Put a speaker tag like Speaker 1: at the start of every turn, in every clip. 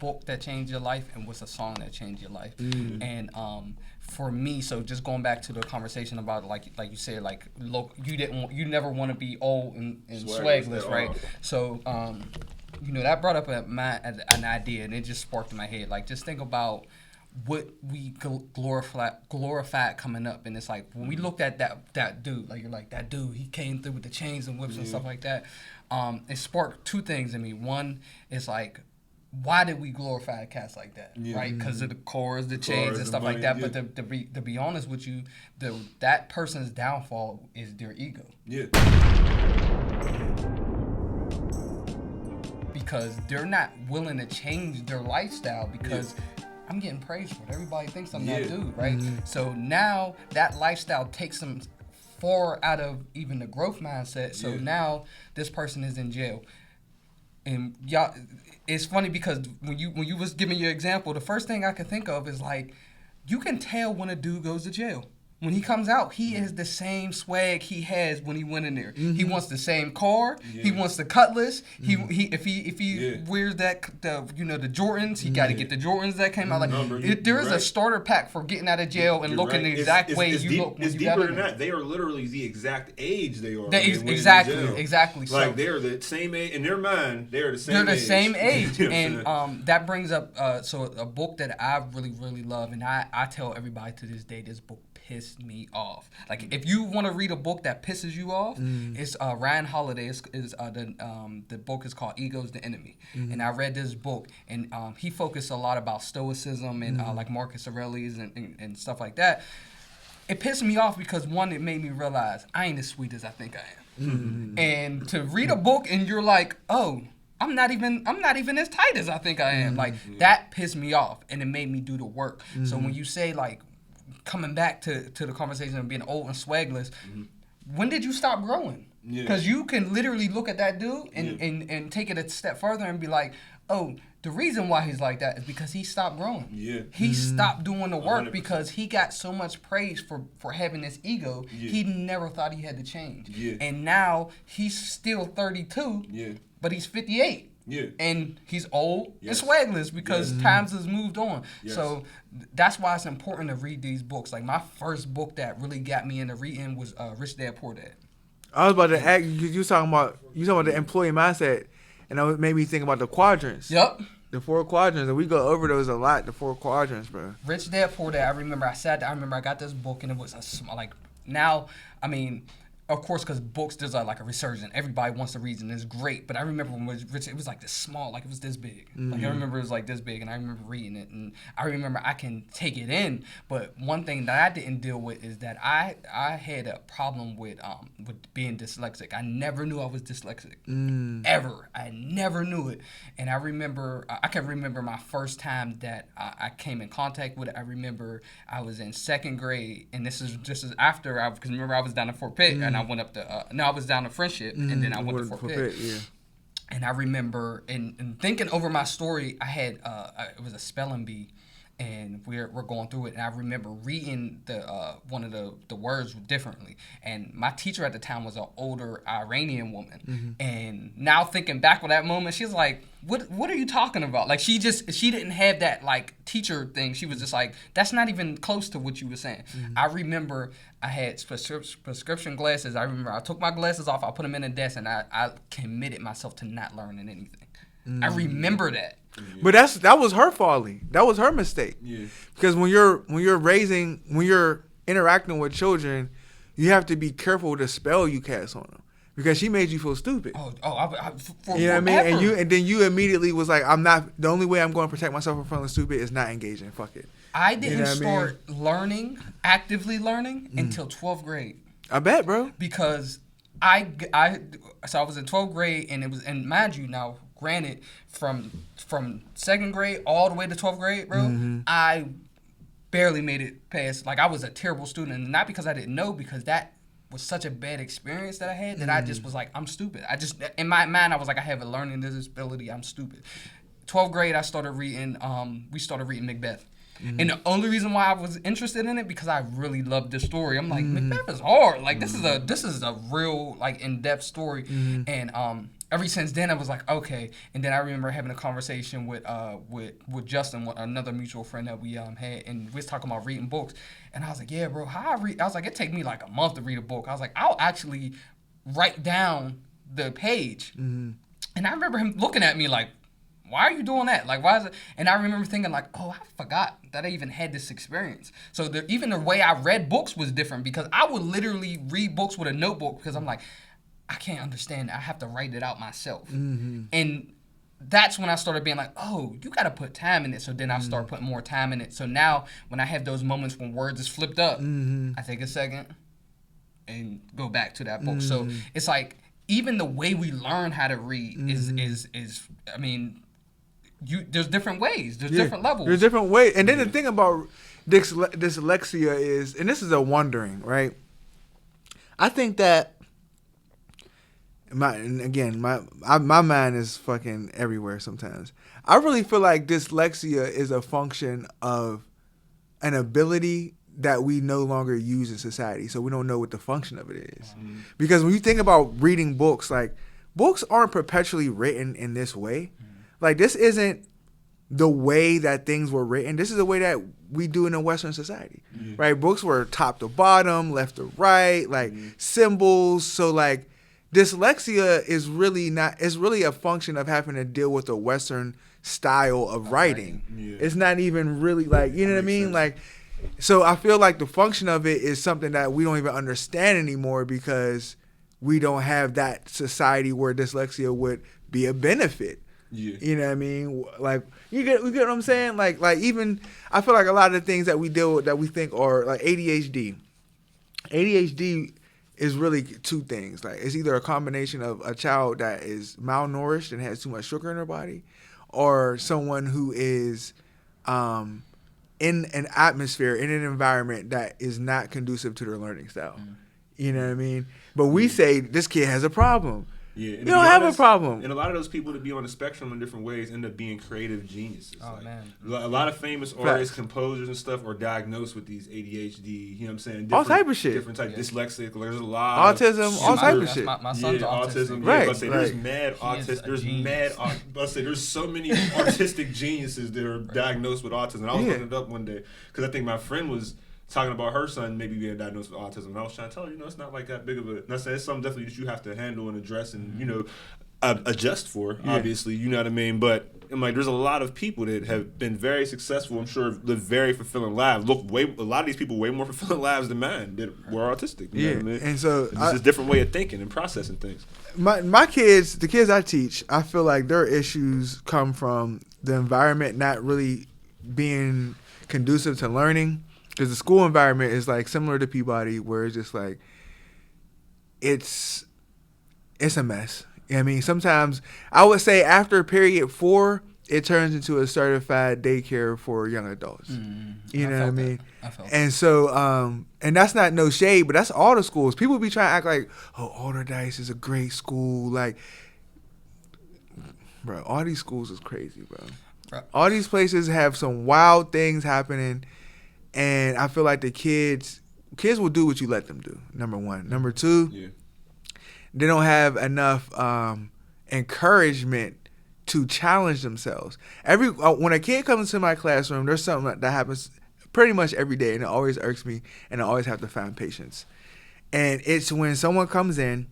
Speaker 1: book that changed your life and what's a song that changed your life. And for me, so just going back to the conversation about like you said, like you never want to be old and swagless, right? So that brought up an idea, and it just sparked in my head. Like, just think about what we glorified coming up, and it's like when we looked at that dude, like you're like, that dude, he came through with the chains and whips and stuff like that. It sparked two things in me. One is like, why did we glorify cats like that, right? Because of the chords, the chains, and stuff like that. But to be honest with you, that person's downfall is their ego. Yeah. Because they're not willing to change their lifestyle because I'm getting praised for it. Everybody thinks I'm that dude, right? So now that lifestyle takes them far out of even the growth mindset. So now this person is in jail. And y'all, it's funny because when you was giving your example, the first thing I could think of is like, you can tell when a dude goes to jail. When he comes out, he has the same swag he has when he went in there. He wants the same car. He wants the Cutlass. If he wears the Jordans, he got to get the Jordans that came out. Like there is a starter pack for getting out of jail and looking the exact way you look.
Speaker 2: It's deeper than that. They are literally the exact age they are.
Speaker 1: Exactly.
Speaker 2: Like they're the same age in their mind. They're the same.
Speaker 1: They're the same age, and that brings up a book that I really really love, and I tell everybody to this day, this book pissed me off. Like, if you want to read a book that pisses you off, it's Ryan Holiday. The book is called Ego's the Enemy. And I read this book, and he focused a lot about stoicism and like Marcus Aurelius and stuff like that. It pissed me off because, one, it made me realize I ain't as sweet as I think I am. And to read a book and you're like, oh, I'm not even as tight as I think I am. Like, that pissed me off, and it made me do the work. So when you say, like, coming back to the conversation of being old and swagless, when did you stop growing? Because you can literally look at that dude and take it a step further and be like, oh, the reason why he's like that is because he stopped growing. He stopped doing the work 100%. Because he got so much praise for having this ego. He never thought he had to change. And now he's still 32, but he's 58. And he's old and swagless because times has moved on. So that's why it's important to read these books. Like, my first book that really got me into reading was Rich Dad Poor Dad.
Speaker 3: I was about to ask you talking about the employee mindset, and that made me think about the quadrants.
Speaker 1: Yep.
Speaker 3: The 4 quadrants, and we go over those a lot. The 4 quadrants, bro.
Speaker 1: Rich Dad Poor Dad. I remember I got this book, and it was a small, like, now, I mean, of course, because books, there's like a resurgence. Everybody wants to read, and it's great. But I remember when it was like this small, like it was this big. Like, I remember it was like this big, and I remember reading it, and I remember I can take it in. But one thing that I didn't deal with is that I had a problem with being dyslexic. I never knew I was dyslexic ever. I never knew it, and I can remember my first time that I came in contact with it. I remember I was in 2nd grade, and this is after because remember I was down in Fort Pitt. And I went up to, I was down to Friendship, and then I went to Fort Pitt. And I remember, and thinking over my story, I had, it was a spelling bee, and we're going through it, and I remember reading one of the words differently. And my teacher at the time was an older Iranian woman. And now thinking back on that moment, she's like, what are you talking about? Like, she didn't have that, like, teacher thing. She was just like, that's not even close to what you were saying. I remember I had prescription glasses. I remember I took my glasses off, I put them in a desk, and I committed myself to not learning anything. I remember that.
Speaker 3: But that was her folly. That was her mistake. Because when you're interacting with children, you have to be careful with the spell you cast on them. Because she made you feel stupid.
Speaker 1: You know
Speaker 3: what I mean? And then you immediately was like, the only way I'm going to protect myself from feeling stupid is not engaging. Fuck it.
Speaker 1: I didn't start actively learning until 12th grade.
Speaker 3: I bet, bro.
Speaker 1: Because I was in 12th grade, and mind you now, granted, from 2nd grade all the way to 12th grade, bro, I barely made it past. Like, I was a terrible student, and not because I didn't know, because that was such a bad experience that I had that I just was like, I'm stupid. In my mind, I was like, I have a learning disability. I'm stupid. 12th grade, we started reading Macbeth. And the only reason why I was interested in it because I really loved this story. I'm like, Macbeth is hard. Like, this is a real, like, in-depth story. And ever since then, I was like, okay. And then I remember having a conversation with Justin, another mutual friend that we had, and we was talking about reading books. And I was like, yeah, bro, how I read? I was like, it take me like a month to read a book. I was like, I'll actually write down the page.
Speaker 3: Mm-hmm.
Speaker 1: And I remember him looking at me like, why are you doing that? Like, why is it? And I remember thinking like, oh, I forgot that I even had this experience. So even the way I read books was different, because I would literally read books with a notebook, because I'm like, I can't understand. I have to write it out myself.
Speaker 3: Mm-hmm.
Speaker 1: And that's when I started being like, oh, you got to put time in it. So then I start putting more time in it. So now when I have those moments when words is flipped up, I take a second and go back to that book. So it's like, even the way we learn how to read is I mean, there's different ways. There's different levels.
Speaker 3: There's different ways. And then the thing about dyslexia is, and this is a wondering, right? I think that my mind is fucking everywhere sometimes. I really feel like dyslexia is a function of an ability that we no longer use in society, so we don't know what the function of it is. Because when you think about reading books, like, books aren't perpetually written in this way. Like, this isn't the way that things were written. This is the way that we do in a Western society, right? Books were top to bottom, left to right, like symbols. So like, dyslexia is really not. It's really a function of having to deal with a Western style of writing. It's not even really like, you know what I mean, like. So I feel like the function of it is something that we don't even understand anymore, because we don't have that society where dyslexia would be a benefit. You know what I mean? Like, you get what I'm saying? Like even I feel like a lot of the things that we deal with that we think are like ADHD. ADHD is really two things. Like, it's either a combination of a child that is malnourished and has too much sugar in their body, or someone who is in an atmosphere, in an environment that is not conducive to their learning style. You know what I mean? But we say this kid has a problem.
Speaker 2: Yeah,
Speaker 3: you don't have a problem.
Speaker 2: And a lot of those people that be on the spectrum in different ways end up being creative geniuses.
Speaker 1: Oh, man.
Speaker 2: A lot of famous artists, composers, and stuff are diagnosed with these ADHD. You know what I'm saying?
Speaker 3: All type of shit.
Speaker 2: Different type, dyslexic. There's a lot.
Speaker 3: Autism, all type of shit.
Speaker 1: My son's autism.
Speaker 3: Right.
Speaker 2: There's mad autism. There's so many artistic geniuses that are diagnosed with autism. I was looking it up one day because I think my friend was talking about her son maybe being diagnosed with autism. And I was trying to tell her, it's not like that big of a... And I said, it's something definitely that you have to handle and address and, adjust for, obviously. You know what I mean? But I'm like, there's a lot of people that have been very successful, I'm sure, live very fulfilling lives. Look, a lot of these people way more fulfilling lives than mine that were autistic. You know what I mean?
Speaker 3: And so...
Speaker 2: It's just a different way of thinking and processing things.
Speaker 3: My kids, the kids I teach, I feel like their issues come from the environment not really being conducive to learning. Because the school environment is like similar to Peabody, where it's just like it's a mess. I mean, sometimes I would say after period 4, it turns into a certified daycare for young adults. You know what I mean? And so, and that's not no shade, but that's all the schools. People be trying to act like, oh, Alderdice is a great school. Like, bro, all these schools is crazy, bro. All these places have some wild things happening. And I feel like the kids will do what you let them do, number one. Number two, they don't have enough encouragement to challenge themselves. When a kid comes into my classroom, there's something that happens pretty much every day, and it always irks me, and I always have to find patience. And it's when someone comes in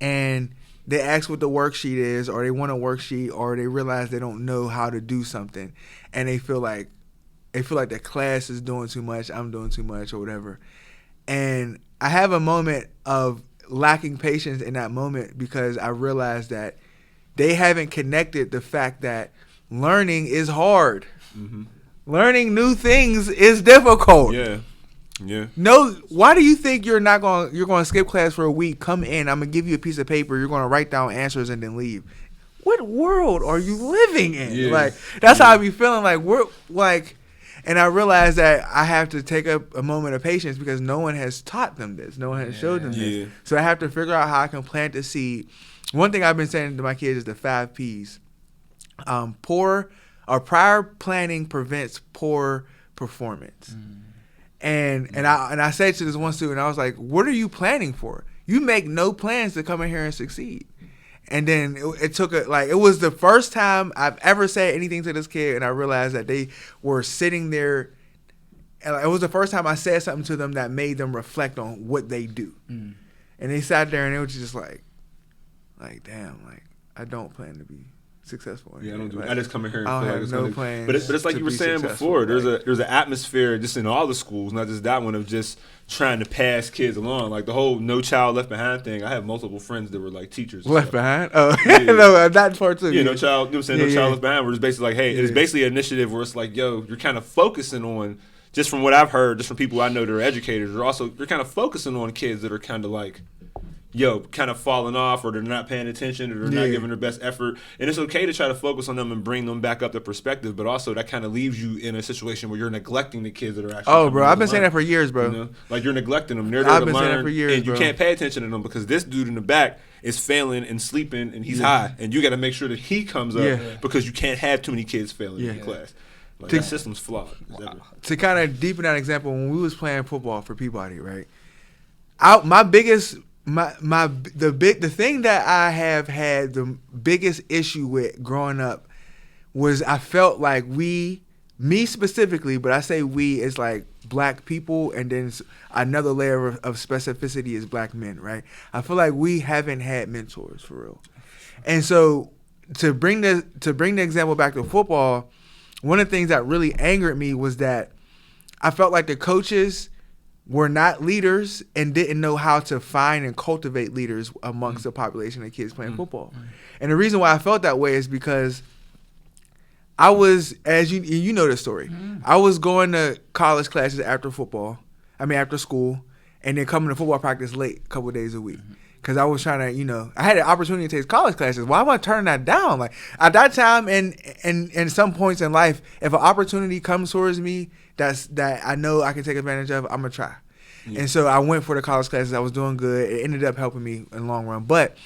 Speaker 3: and they ask what the worksheet is, or they want a worksheet, or they realize they don't know how to do something, and they feel like the class is doing too much, I'm doing too much, or whatever. And I have a moment of lacking patience in that moment, because I realize that they haven't connected the fact that learning is hard. Learning new things is difficult. No, why do you think you're going to skip class for a week, come in, I'm going to give you a piece of paper, you're going to write down answers and then leave? What world are you living in? Like, that's how I be feeling. Like, we're like... And I realized that I have to take up a moment of patience, because no one has taught them this. No one has showed them this. So I have to figure out how I can plant the seed. One thing I've been saying to my kids is the 5 Ps. Prior planning prevents poor performance. And I said to this one student, I was like, what are you planning for? You make no plans to come in here and succeed. And then it took it was the first time I've ever said anything to this kid, and I realized that they were sitting there. And it was the first time I said something to them that made them reflect on what they do. And they sat there and they were just like, damn, like I don't plan to be successful.
Speaker 2: Yeah, I don't do.
Speaker 3: Like,
Speaker 2: I just come in here and
Speaker 3: I
Speaker 2: feel
Speaker 3: don't
Speaker 2: like
Speaker 3: have
Speaker 2: it's
Speaker 3: no plans.
Speaker 2: But it's like you were saying before. There's an atmosphere just in all the schools, not just that one, of just trying to pass kids along. Like the whole No Child Left Behind thing. I have multiple friends that were like teachers.
Speaker 3: Left behind? Oh, yeah. No, that part too.
Speaker 2: Yeah, No Child. You know what I'm saying? No Child Left Behind. We're just basically like, hey, it's basically an initiative where it's like, yo, you're kind of focusing on. Just from what I've heard, just from people I know that are educators, you're kind of focusing on kids that are kind of like, kind of falling off, or they're not paying attention, or they're not giving their best effort. And it's okay to try to focus on them and bring them back up to perspective, but also that kind of leaves you in a situation where you're neglecting the kids that are actually.
Speaker 3: Oh, bro, I've been saying that for years, bro.
Speaker 2: You know? Like you're neglecting them. They're there to learn, saying that for years, and you can't pay attention to them because this dude in the back is failing and sleeping, and he's high, and you got to make sure that he comes up because you can't have too many kids failing in class. Like that system's flawed.
Speaker 3: Wow. To kind of deepen that example, when we was playing football for Peabody, right? The thing that I have had the biggest issue with growing up was I felt like me specifically, but I say we is like black people, and then another layer of specificity is black men, right? I feel like we haven't had mentors for real. And so to bring the example back to football, one of the things that really angered me was that I felt like the coaches were not leaders and didn't know how to find and cultivate leaders amongst the population of kids playing football. And the reason why I felt that way is because I was, as you know the story, I was going to college classes after school, and then coming to football practice late a couple of days a week. Because I was trying to, I had an opportunity to take college classes. Why am I turning that down? Like at that time and some points in life, if an opportunity comes towards me that I know I can take advantage of, I'm gonna try. Yeah. And so I went for the college classes. I was doing good. It ended up helping me in the long run. But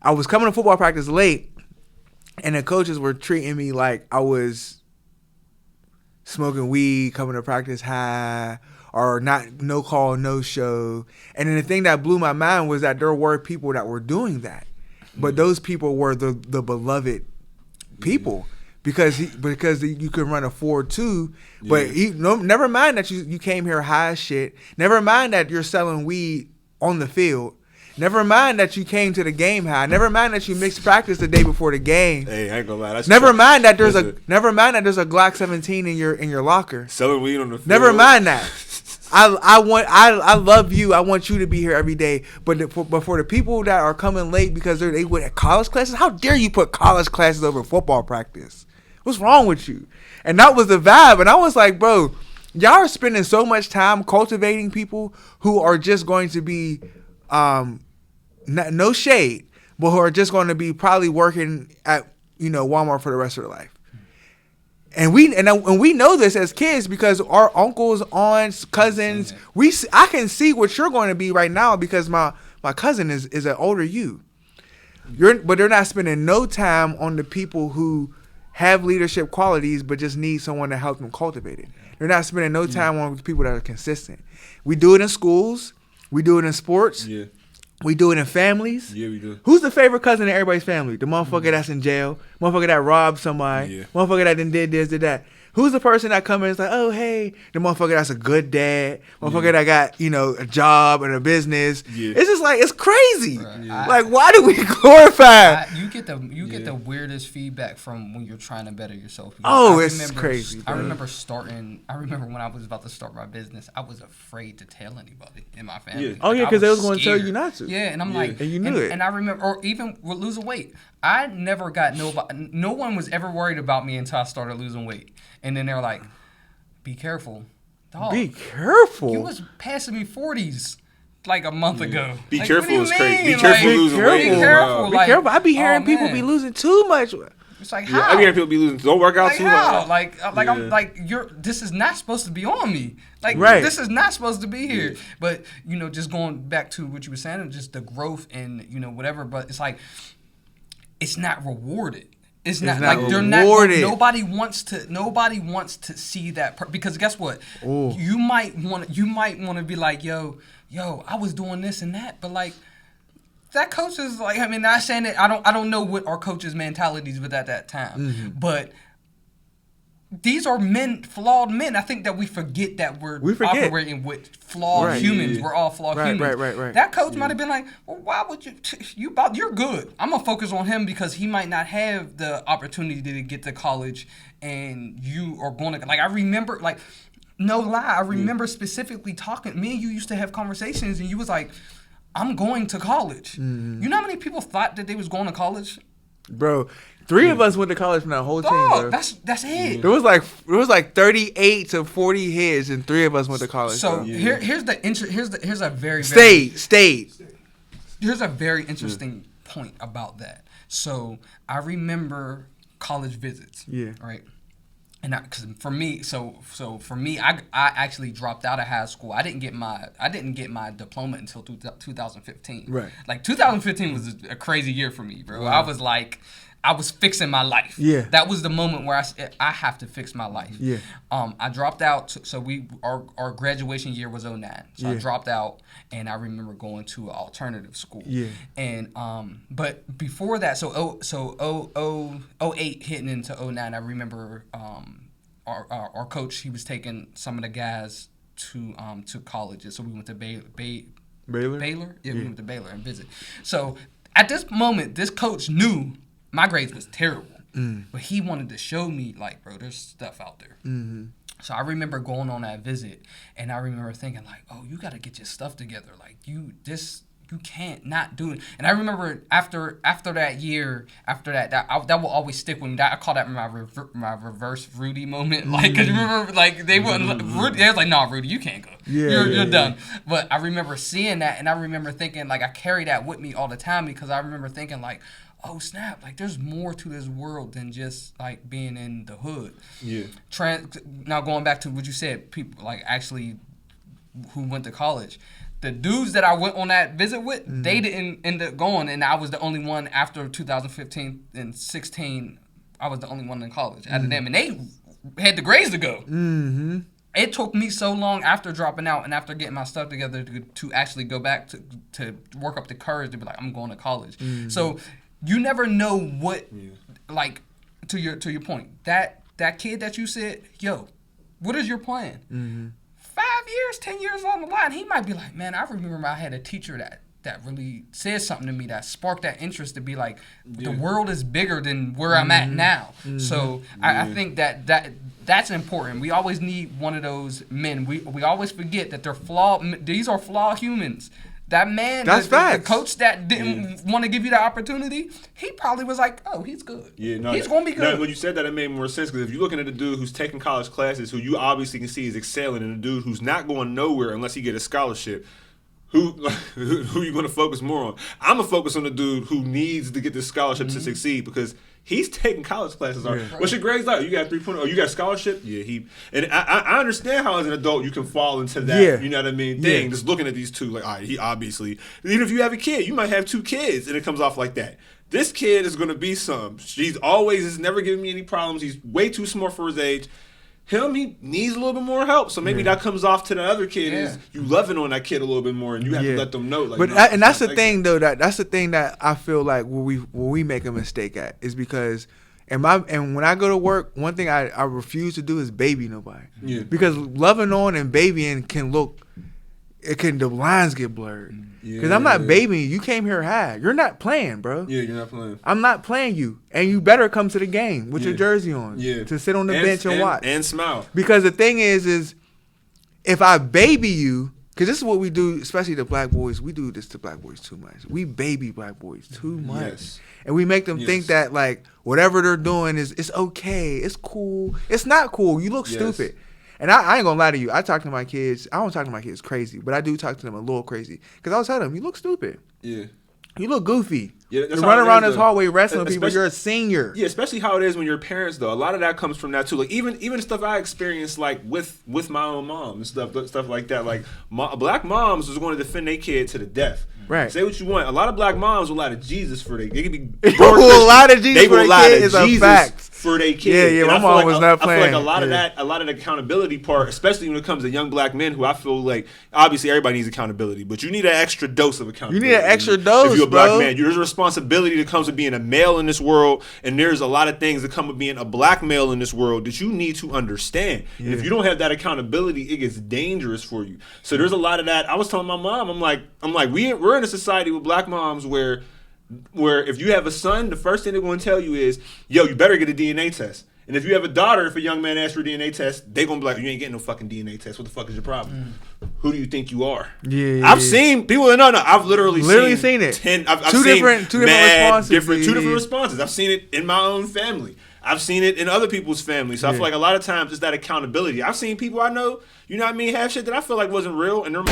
Speaker 3: I was coming to football practice late, and the coaches were treating me like I was smoking weed, coming to practice high, or no call, no show. And then the thing that blew my mind was that there were people that were doing that. But those people were the beloved people because you could run a 4.2. But never mind that you came here high as shit. Never mind that you're selling weed on the field. Never mind that you came to the game high. Never mind that you mixed practice the day before the game.
Speaker 2: Hey, I ain't gonna lie.
Speaker 3: Never mind that there's a Glock 17 in your locker.
Speaker 2: Selling weed on the field.
Speaker 3: Never mind that. I love you. I want you to be here every day. But for the people that are coming late because they went at college classes, how dare you put college classes over football practice? What's wrong with you? And that was the vibe. And I was like, bro, y'all are spending so much time cultivating people who are just going to be, no shade, but who are just going to be probably working at Walmart for the rest of their life. And we know this as kids because our uncles, aunts, cousins, I can see what you're going to be right now because my cousin is an older you. But they're not spending no time on the people who have leadership qualities but just need someone to help them cultivate it. They're not spending no time on people that are consistent. We do it in schools. We do it in sports. Yeah. We do it in families. Yeah, we do. Who's the favorite cousin in everybody's family? The motherfucker that's in jail. Motherfucker that robbed somebody. Yeah. Motherfucker that did this, did that. Who's the person that comes in and is like, oh, hey, the motherfucker that's a good dad. Motherfucker that got, a job and a business. Yeah. It's just like, it's crazy. Right. Yeah. Like, why do we glorify?
Speaker 1: You get the weirdest feedback from when you're trying to better yourself.
Speaker 3: It's crazy.
Speaker 1: I remember when I was about to start my business, I was afraid to tell anybody in my family.
Speaker 3: Yeah. Oh, yeah, because they was going to tell you not to.
Speaker 1: Yeah, and I'm like.
Speaker 3: And you knew it.
Speaker 1: And I remember, or even with losing weight, I never got no one was ever worried about me until I started losing weight. And then they're like, be careful. Dog,
Speaker 3: be careful?
Speaker 1: You was passing me 40s like a month ago.
Speaker 2: Be careful is crazy. Be careful losing weight.
Speaker 1: Be careful.
Speaker 3: Be careful. I be hearing people be losing too much.
Speaker 1: It's like, how?
Speaker 2: I be hearing people be losing. Don't work out too much.
Speaker 1: I'm like, this is not supposed to be on me. Like, this is not supposed to be here. But, just going back to what you were saying, just the growth and, whatever. But it's like, it's not rewarded. It's not like they're rewarded. Nobody wants to see that because guess what? Ooh. You might want to be like, yo, I was doing this and that, but like that coach is like, I mean, not saying that I don't know what our coaches' mentalities were at that time, but these are flawed men. I think that we forget that we're operating with flawed humans. We're all flawed humans. Right. That coach might have been like, well, why would you're good. I'm gonna focus on him because he might not have the opportunity to get to college, and you are going to, like, I remember, like, no lie, I remember specifically talking. Me and you used to have conversations, and you was like, I'm going to college. You know how many people thought that they was going to college?
Speaker 3: Bro, 3 of us went to college from that whole team. Bro.
Speaker 1: That's it.
Speaker 3: There was like 38 to 40 heads, and 3 of us went to college.
Speaker 1: So here's a very
Speaker 3: stayed.
Speaker 1: Here's a very interesting point about that. So I remember college visits. Yeah. Right. And because for me, I actually dropped out of high school. I didn't get my diploma until 2015. Right. Like 2015 was a crazy year for me, bro. Wow. I was fixing my life. Yeah. That was the moment where I have to fix my life. Yeah. I dropped out. So our graduation year was 2009. So I dropped out, and I remember going to an alternative school. Yeah. And but before that, so 08 hitting into 2009, I remember our coach, he was taking some of the guys to colleges. So we went to Baylor. Baylor? Yeah, we went to Baylor and visit. So at this moment, this coach knew my grades was terrible, but he wanted to show me, like, bro, there's stuff out there. Mm-hmm. So I remember going on that visit, and I remember thinking, like, oh, you got to get your stuff together. Like, you can't not do it. And I remember after that year, that will always stick with me. I call that my reverse Rudy moment. Like, cause you remember, like, they wouldn't. Rudy, they was like, "Nah, Rudy, you can't go. You're done." But I remember seeing that, and I remember thinking, like, I carry that with me all the time because I remember thinking, like, oh snap, like, there's more to this world than just, like, being in the hood. Yeah. Now going back to what you said, people, like, actually who went to college. The dudes that I went on that visit with, they didn't end up going, and I was the only one after 2015 and 16. I was the only one in college out of them, and they had the grades to go. Mm-hmm. It took me so long after dropping out and after getting my stuff together to actually go back to work up the courage to be like, I'm going to college. Mm-hmm. So you never know what, like, to your point, that kid that you said, yo, what is your plan? Mm-hmm. 5 years, 10 years on the line, he might be like, man, I remember I had a teacher that really said something to me that sparked that interest to be like, the world is bigger than where I'm at now. Mm-hmm. So I think that's important. We always need one of those men. We always forget that they're flawed. These are flawed humans. That man, the coach that didn't want to give you the opportunity, he probably was like, oh, he's good. Yeah, no, he's going to be good.
Speaker 2: No, when you said that, it made more sense because if you're looking at a dude who's taking college classes, who you obviously can see is excelling, and a dude who's not going nowhere unless he get a scholarship, who you going to focus more on? I'm going to focus on the dude who needs to get this scholarship to succeed because he's taking college classes. Yeah. What's your grades like? You got 3.0. Oh, you got a scholarship? Yeah, and I understand how as an adult you can fall into that, you know what I mean, thing. Just looking at these two, like, all right, he obviously, even if you have a kid, you might have 2 kids, and it comes off like that. This kid is going to be some. He's never giving me any problems. He's way too smart for his age. He needs a little bit more help. So maybe that comes off to the other kid is you loving on that kid a little bit more, and you have to let them know. Like,
Speaker 3: but that's the thing, though. That's the thing that I feel like when we make a mistake at is because, and when I go to work, one thing I refuse to do is baby nobody. Yeah. Because loving on and babying the lines get blurred. Because I'm not babying you. You came here high. You're not playing, bro.
Speaker 2: Yeah, you're not playing.
Speaker 3: I'm not playing you. And you better come to the game with your jersey on. Yeah. To sit on the bench and watch.
Speaker 2: And smile.
Speaker 3: Because the thing is if I baby you, because this is what we do, especially the black boys. We do this to black boys too much. We baby black boys too much. Yes. And we make them think that, like, whatever they're doing it's okay. It's cool. It's not cool. You look stupid. And I ain't gonna lie to you. I talk to my kids. I don't talk to my kids crazy, but I do talk to them a little crazy. Because I'll tell them, you look stupid. Yeah. You look goofy. Yeah, you run around this hallway wrestling people. You're a senior.
Speaker 2: Yeah, especially how it is when you're parents, though. A lot of that comes from that, too. Like, even stuff I experienced, like, with my own mom and stuff like that. Like, black moms was going to defend their kid to the death. Right. Say what you want. A lot of black moms will lie to Jesus for they could be.
Speaker 3: Will lie to Jesus for their kid is a fact.
Speaker 2: for their kid.
Speaker 3: Yeah, my mom was not playing.
Speaker 2: I feel like a lot of the accountability part, especially when it comes to young black men, who I feel like obviously everybody needs accountability, but you need an extra dose of accountability.
Speaker 3: You need an extra dose,
Speaker 2: if you're a black man. There's a responsibility that comes with being a male in this world, and there's a lot of things that come with being a black male in this world that you need to understand. Yeah. And if you don't have that accountability, it gets dangerous for you. So there's a lot of that. I was telling my mom, I'm like, we're in a society with black moms where if you have a son, the first thing they're going to tell you is, yo, you better get a DNA test. And if you have a daughter, if a young man asks for a DNA test, they're going to be like, you ain't getting no fucking DNA test. What the fuck is your problem? Who do you think you are? Yeah. I've seen people that I've literally seen it. I've
Speaker 3: two different responses.
Speaker 2: Two different responses. I've seen it in my own family. I've seen it in other people's families. So I feel like a lot of times it's that accountability. I've seen people I know, you know what I mean, have shit that I feel like wasn't real, and they're...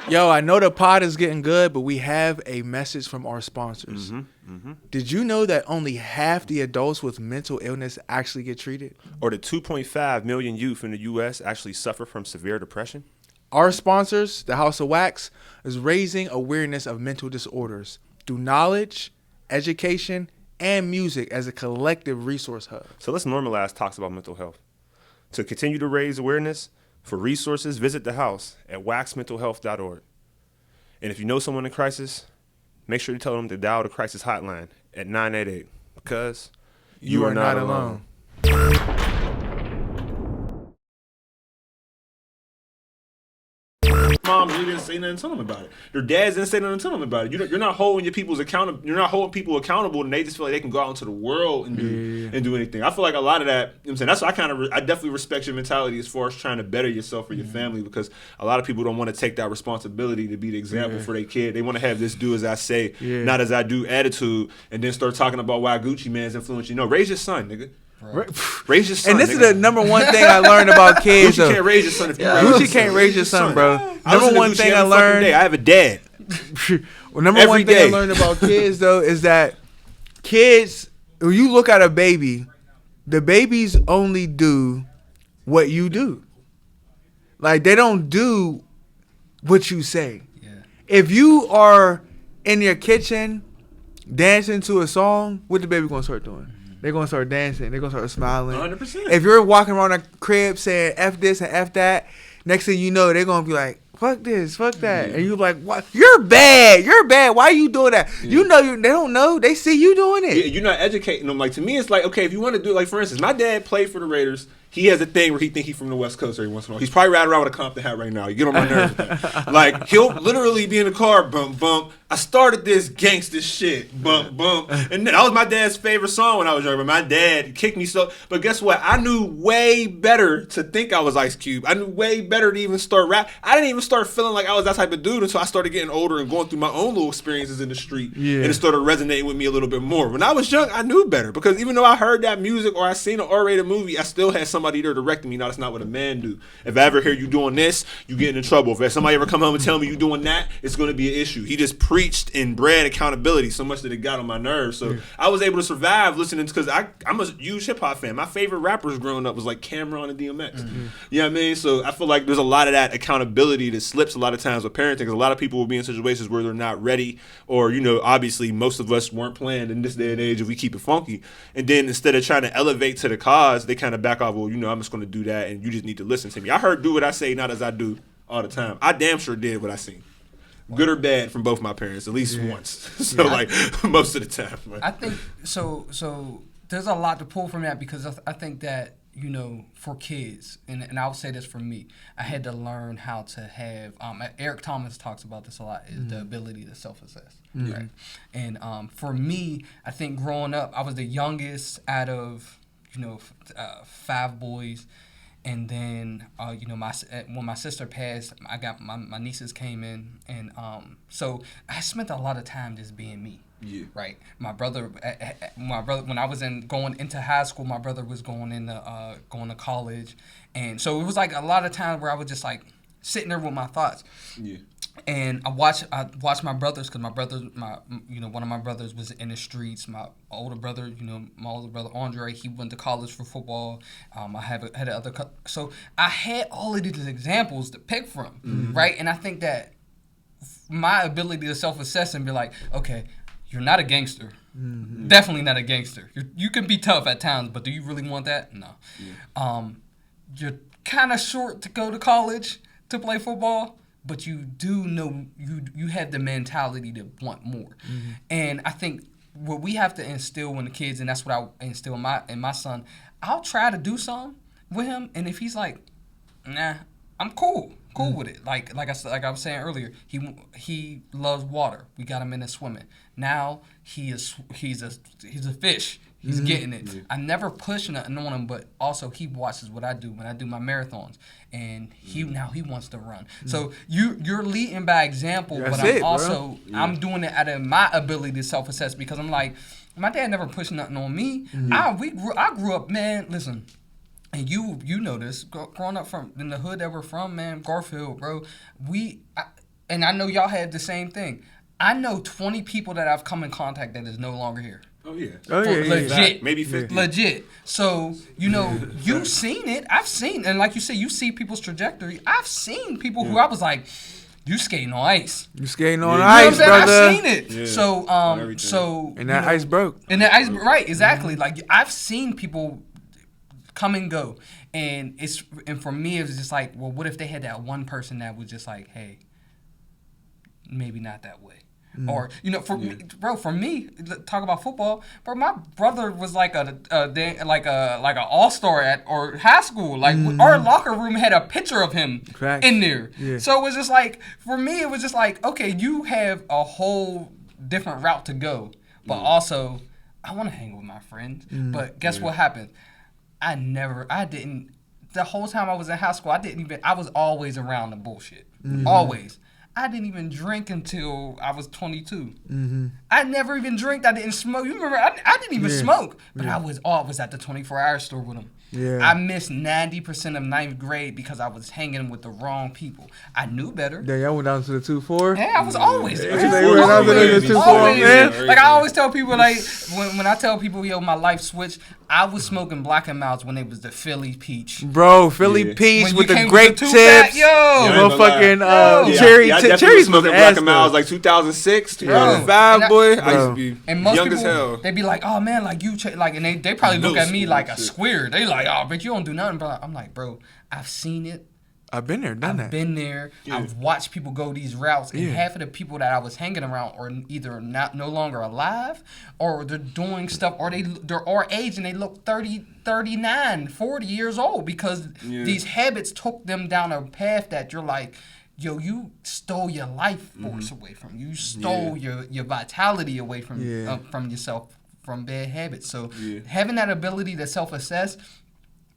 Speaker 3: Yo, I know the pod is getting good, but we have a message from our sponsors. Did you know that only half the adults with mental illness actually get treated?
Speaker 4: Or that 2.5 million youth in the U.S. actually suffer from severe depression?
Speaker 3: Our sponsors, the House of Wax, is raising awareness of mental disorders through knowledge, education, and music as a collective resource hub.
Speaker 4: So let's normalize talks about mental health. To continue to raise awareness, for resources, visit the house at waxmentalhealth.org. And if you know someone in crisis, make sure you tell them to dial the crisis hotline at 988 because you are not alone.
Speaker 2: Moms, you didn't say nothing to them about it. Their dads didn't say nothing to them about it. You're not holding people accountable, and they just feel like they can go out into the world and do anything. I feel like a lot of that. You know what I'm saying, that's why I definitely respect your mentality as far as trying to better yourself or your family, because a lot of people don't want to take that responsibility to be the example for their kid. They want to have this do as I say, not as I do attitude, and then start talking about why Gucci Man's influencing. No, raise your son, nigga. Raise your son.
Speaker 3: And this is the number one thing I learned about kids.
Speaker 2: Gucci can't raise your son if you
Speaker 3: Gucci can't raise your son, bro. Number one thing I learned.
Speaker 2: I have a dad.
Speaker 3: Number one thing I learned about kids though is that kids, when you look at a baby, the babies only do what you do. Like they don't do what you say. Yeah. If you are in your kitchen dancing to a song, what the baby gonna start doing? They're going to start dancing. They're going to start smiling.
Speaker 2: 100%.
Speaker 3: If you're walking around a crib saying F this and F that, next thing you know, they're going to be like, fuck this, fuck that. And you're like, what? You're bad. You're bad. Why are you doing that? You know, they don't know. They see you doing it.
Speaker 2: Yeah, you're not educating them. Like, to me, it's like, okay, if you want to do it, like, for instance, my dad played for the Raiders. He has a thing where he think he's from the West Coast every once in a while. He's probably riding around with a Compton hat right now. You get on my nerves with that. Like, he'll literally be in the car, bump, bump. I started this gangsta shit, bump, bump. And that was my dad's favorite song when I was younger. But my dad kicked me so. But guess what? I knew way better to think I was Ice Cube. I knew way better to even start rap. I didn't even start feeling like I was that type of dude until I started getting older and going through my own little experiences in the street. Yeah. And it started resonating with me a little bit more. When I was young, I knew better. Because even though I heard that music or I seen an R-rated movie, I still had somebody there directing me. No, that's not what a man do. If I ever hear you doing this, you getting in trouble. If somebody ever come home and tell me you doing that, it's going to be an issue. He just preached and bred accountability so much that it got on my nerves. So I was able to survive listening because I'm a huge hip hop fan. My favorite rappers growing up was like Cameron and DMX. You know what I mean? So I feel like there's a lot of that accountability that slips a lot of times with parenting, because a lot of people will be in situations where they're not ready, or, you know, obviously most of us weren't planned in this day and age if we keep it funky. And then instead of trying to elevate to the cause, they kind of back off, well, you know, I'm just going to do that and you just need to listen to me. I heard do what I say, not as I do all the time. I damn sure did what I seen. Good or bad from both my parents, at least once. So like most of the time.
Speaker 1: I think so there's a lot to pull from that, because I think that, you know, for kids, and I'll say this for me, I had to learn how to have, Eric Thomas talks about this a lot, is the ability to self-assess, right? And for me, I think growing up, I was the youngest out of, you know, 5 boys. And then, you know, when my sister passed, I got my nieces came in, and so I spent a lot of time just being me. Yeah. Right. My brother, when I was going into high school, my brother was going to college, and so it was like a lot of times where I was just like sitting there with my thoughts. Yeah. And I watched my brothers, because one of my brothers was in the streets. My older brother Andre, he went to college for football. I had other, so I had all of these examples to pick from, right? And I think that my ability to self-assess and be like, okay, you're not a gangster. Mm-hmm. Definitely not a gangster. You can be tough at times, but do you really want that? No. Yeah. You're kind of short to go to college to play football, but you do know you have the mentality to want more. Mm-hmm. And I think what we have to instill in the kids, and that's what I instill in my son, I'll try to do something with him, and if he's like, nah, I'm cool with it. Like I was saying earlier, he loves water. We got him into swimming. Now he's a fish. He's getting it. Yeah. I never push nothing on him, but also he watches what I do when I do my marathons, and now he wants to run. So you're leading by example, but I'm doing it out of my ability to self-assess, because I'm like, my dad never pushed nothing on me. I grew up, man. Listen. And you know this, growing up in the hood that we're from, man, Garfield, bro. And I know y'all had the same thing. I know 20 people that I've come in contact that is no longer here.
Speaker 2: Oh yeah.
Speaker 1: Legit.
Speaker 2: Maybe 50.
Speaker 1: Legit. So, you've seen it. I've seen, and like you say, you see people's trajectory. I've seen people who I was like, you skating on ice.
Speaker 3: You skating on ice, brother.
Speaker 1: I've seen it. Yeah.
Speaker 3: And that ice broke.
Speaker 1: And that ice, right? Exactly. Like I've seen people come and go, and for me it was just like, well, what if they had that one person that was just like, hey, maybe not that way. Or for me, talk about football. Bro, my brother was like an all-star at or high school. Like our locker room had a picture of him in there. Yeah. So it was just like, for me, it was just like, okay, you have a whole different route to go, but also I want to hang with my friends. But guess what happened? The whole time I was in high school, I was always around the bullshit. Always. I didn't even drink until I was 22. I never even drank. I didn't smoke. You remember, I didn't even smoke. But I was always at the 24-hour store with them. Yeah. I missed 90% of 9th grade because I was hanging with the wrong people. I knew better.
Speaker 3: Yeah, y'all went down to the 2-4?
Speaker 1: Yeah, I was always.
Speaker 3: Like I
Speaker 1: always tell people, like, when I tell people, yo, my life switched, I was smoking Black and Milds when it was the Philly Peach.
Speaker 3: Bro, Philly Peach with the grape tips. Motherfucking cherry tips. Cherries
Speaker 2: smoking Black and Milds like 2006, 2005, boy. I used to be young as hell.
Speaker 1: They be like, oh, man, like, you, like, and they probably look at me like a square. They like, oh, but you don't do nothing, bro. I'm like, bro, I've seen it.
Speaker 3: I've been there, done that.
Speaker 1: I've been there. Yeah. I've watched people go these routes, and half of the people that I was hanging around are either no longer alive, or they're doing stuff, or they're our age and they look 30, 39, 40 years old, because these habits took them down a path that you're like, yo, you stole your life force away from you. You stole your vitality away from yourself, from bad habits. So having that ability to self-assess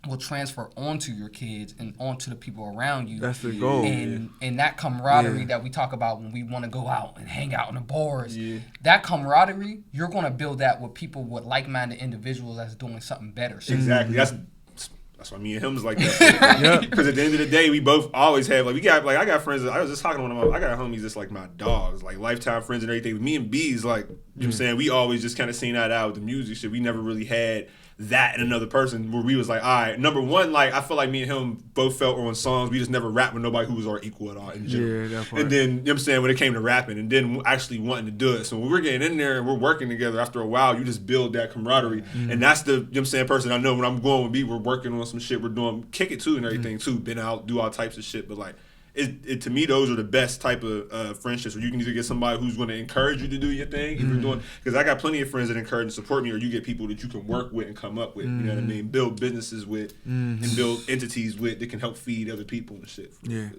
Speaker 1: will transfer onto your kids and onto the people around you.
Speaker 3: That's the goal.
Speaker 1: And that camaraderie that we talk about when we want to go out and hang out in the bars, that camaraderie, you're going to build that with people, with like-minded individuals that's doing something better. So
Speaker 2: exactly. That's why me and him was like that. Because at the end of the day, we both always have, like, I got friends, I was just talking to one of them, I got homies that's like my dogs, like lifetime friends and everything. Me and B's, like, you know what I'm saying, we always just kind of seen that out with the music shit. We never really had that in another person where we was like, all right, number one, like, I feel like me and him both felt on songs, we just never rapped with nobody who was our equal at all in general. Yeah, that part. And then, you know what I'm saying, when it came to rapping and then actually wanting to do it. So when we're getting in there and we're working together, after a while, you just build that camaraderie. And that's the, you know what I'm saying, person I know when I'm going with B, we're working on some shit, we're doing, kick it too and everything too, been out, do all types of shit, but like, it to me, those are the best type of friendships where you can either get somebody who's going to encourage you to do your thing, if you're doing, because I got plenty of friends that encourage and support me, or you get people that you can work with and come up with, you know what I mean, build businesses with, and build entities with that can help feed other people and shit.
Speaker 3: Yeah.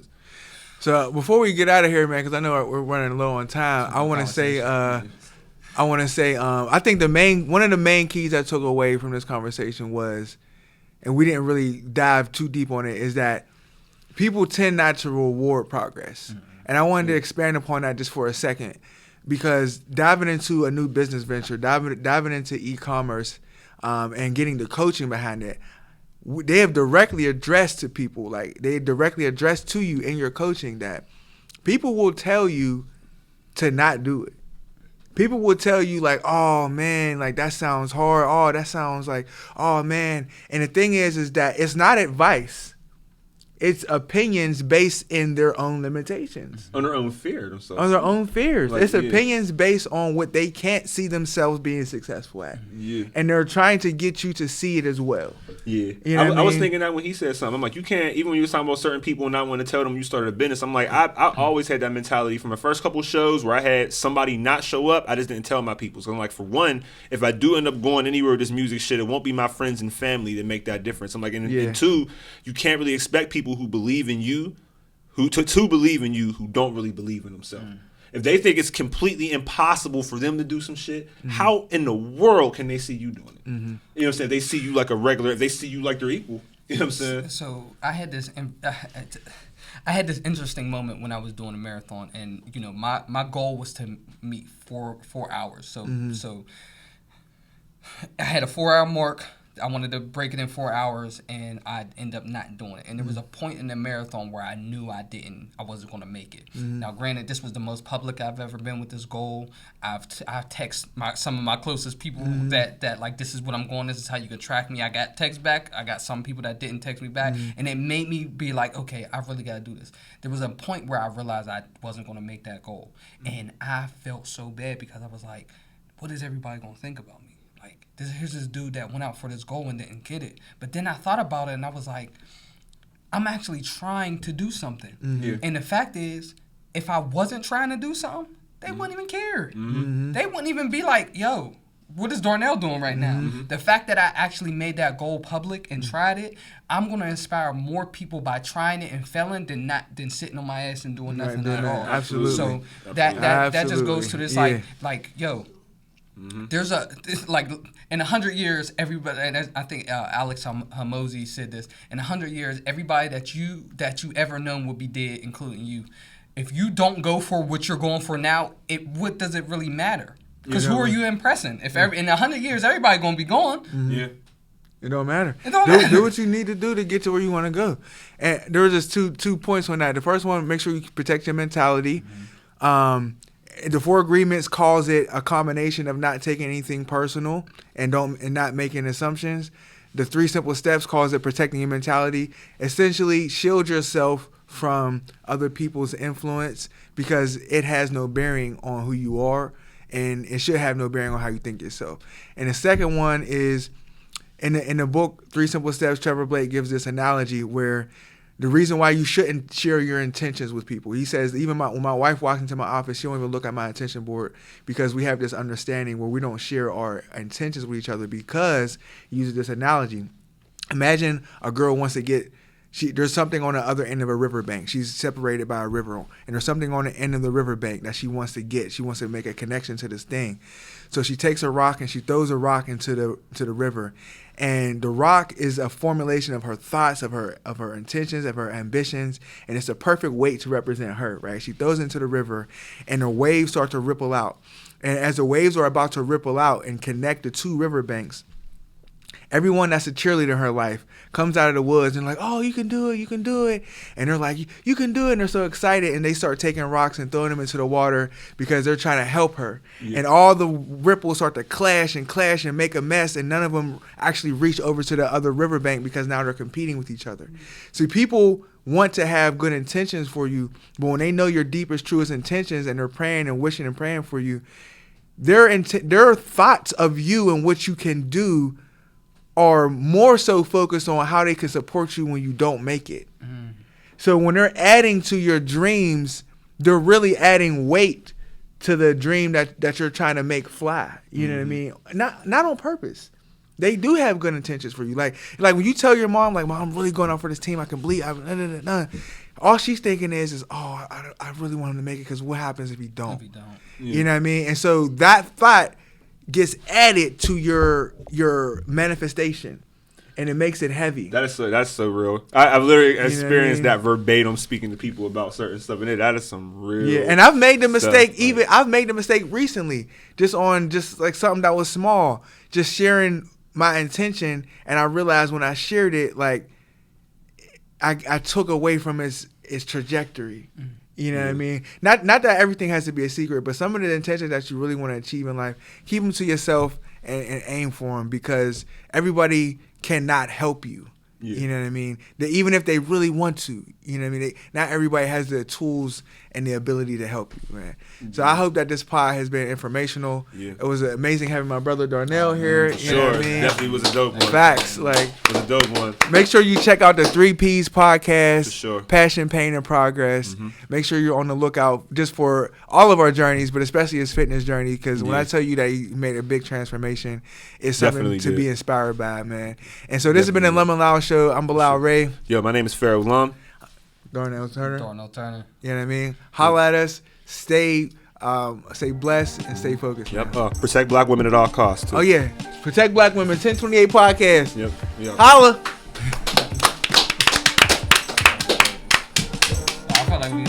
Speaker 3: So before we get out of here, man, because I know we're running low on time, I want to say, I think one of the main keys I took away from this conversation was, and we didn't really dive too deep on it, is that people tend not to reward progress. And I wanted to expand upon that just for a second, because diving into a new business venture, diving into e-commerce, and getting the coaching behind it, they have directly addressed to people, like they directly addressed to you in your coaching that people will tell you to not do it. People will tell you like, oh man, like that sounds hard. Oh, that sounds like, oh man. And the thing is that it's not advice. It's opinions based in their own limitations.
Speaker 2: On their own fear themselves.
Speaker 3: On their own fears.
Speaker 2: Like,
Speaker 3: it's opinions based on what they can't see themselves being successful at.
Speaker 2: Yeah.
Speaker 3: And they're trying to get you to see it as well.
Speaker 2: Yeah.
Speaker 3: You know
Speaker 2: I was thinking that when he said something. I'm like, you can't, even when you were talking about certain people and not want to tell them you started a business, I'm like, I always had that mentality from the first couple shows where I had somebody not show up. I just didn't tell my people. So I'm like, for one, if I do end up going anywhere with this music shit, it won't be my friends and family that make that difference. I'm like, and two, you can't really expect people who believe in you, to believe in you, who don't really believe in themselves. If they think it's completely impossible for them to do some shit, how in the world can they see you doing it? You know what I'm saying? They see you like a regular. If they see you like they're equal, you know what I'm saying?
Speaker 1: So I had this interesting moment when I was doing a marathon, and you know my goal was to meet 4 hours. So I had a 4-hour mark. I wanted to break it in 4 hours, and I'd end up not doing it. And there was a point in the marathon where I knew I wasn't going to make it. Now, granted, this was the most public I've ever been with this goal. I've texted some of my closest people that like, this is what I'm going. This is how you can track me. I got text back. I got some people that didn't text me back, and it made me be like, okay, I really got to do this. There was a point where I realized I wasn't going to make that goal, and I felt so bad because I was like, what is everybody going to think about me? Here's this dude that went out for this goal and didn't get it. But then I thought about it, and I was like, I'm actually trying to do something. And the fact is, if I wasn't trying to do something, they wouldn't even care. They wouldn't even be like, yo, what is Darnelle doing right now? The fact that I actually made that goal public and tried it, I'm going to inspire more people by trying it and failing than sitting on my ass and doing nothing at all.
Speaker 3: Absolutely.
Speaker 1: So that just goes to this, like, yo, there's like in 100 years, everybody, and I think Alex Hamosi said this. In 100 years, everybody that you ever known will be dead, including you. If you don't go for what you're going for now, what does it really matter? Because who are you impressing? If in 100 years, everybody gonna be gone.
Speaker 2: Yeah.
Speaker 3: It don't matter.
Speaker 1: It don't matter.
Speaker 3: Do what you need to do to get to where you want to go. And there were just two points on that. The first one, make sure you protect your mentality. The 4 agreements calls it a combination of not taking anything personal and not making assumptions. The 3 simple steps calls it protecting your mentality. Essentially, shield yourself from other people's influence because it has no bearing on who you are, and it should have no bearing on how you think yourself. And the second one is in the book 3 Simple Steps. Trevor Blake gives this analogy where the reason why you shouldn't share your intentions with people. He says, even when my wife walks into my office, she won't even look at my intention board because we have this understanding where we don't share our intentions with each other because he uses this analogy. Imagine a girl wants to get, there's something on the other end of a riverbank. She's separated by a river, and there's something on the end of the riverbank that she wants to get. She wants to make a connection to this thing. So she takes a rock and she throws a rock into the river. And the rock is a formulation of her thoughts, of her intentions, of her ambitions, and it's a perfect weight to represent her, right? She throws it into the river, and the waves start to ripple out. And as the waves are about to ripple out and connect the 2 riverbanks, everyone that's a cheerleader in her life comes out of the woods and like, oh, you can do it, you can do it. And they're like, you can do it. And they're so excited. And they start taking rocks and throwing them into the water because they're trying to help her. Yeah. And all the ripples start to clash and make a mess. And none of them actually reach over to the other riverbank because now they're competing with each other. So people want to have good intentions for you, but when they know your deepest, truest intentions and they're praying and wishing and praying for you, their thoughts of you and what you can do are more so focused on how they can support you when you don't make it. So when they're adding to your dreams, they're really adding weight to the dream that you're trying to make fly. You know what I mean? Not on purpose. They do have good intentions for you. Like when you tell your mom, like, Mom, I'm really going out for this team. I can bleed. All she's thinking is, oh, I really want him to make it because what happens if he don't?
Speaker 1: Yeah.
Speaker 3: You know what I mean? And so that thought gets added to your manifestation, and it makes it heavy.
Speaker 2: That's so real. I've literally experienced that verbatim speaking to people about certain stuff, and that is some real.
Speaker 3: Yeah, and I've made the mistake. I've made the mistake recently, just like something that was small, just sharing my intention, and I realized when I shared it, like I took away from its trajectory. You know what I mean? Not that everything has to be a secret, but some of the intentions that you really want to achieve in life, keep them to yourself and aim for them because everybody cannot help you.
Speaker 2: Yeah.
Speaker 3: You know what I mean? That even if they really want to, you know what I mean? Not everybody has the tools and the ability to help you, man. Mm-hmm. So I hope that this pod has been informational. Yeah. It was amazing having my brother Darnelle here. You know what I mean?
Speaker 2: Definitely was a dope one.
Speaker 3: Facts. Like,
Speaker 2: it was a dope one.
Speaker 3: Make sure you check out the 3 Ps podcast.
Speaker 2: For sure.
Speaker 3: Passion, Pain, and Progress. Mm-hmm. Make sure you're on the lookout just for all of our journeys, but especially his fitness journey, because when I tell you that he made a big transformation, it's something to be inspired by, man. And so this has been the Lum LaL Show. I'm Bilal Ray.
Speaker 4: Yo, my name is Pharaoh Lum.
Speaker 3: Darnelle Turner.
Speaker 1: Darnelle Turner.
Speaker 3: You know what I mean? Holla at us. Stay blessed and stay focused.
Speaker 4: Yep. Protect black women at all costs, too.
Speaker 3: Oh, yeah. Protect black women. 1028 podcast.
Speaker 4: Yep.
Speaker 3: Holla.
Speaker 1: I felt like we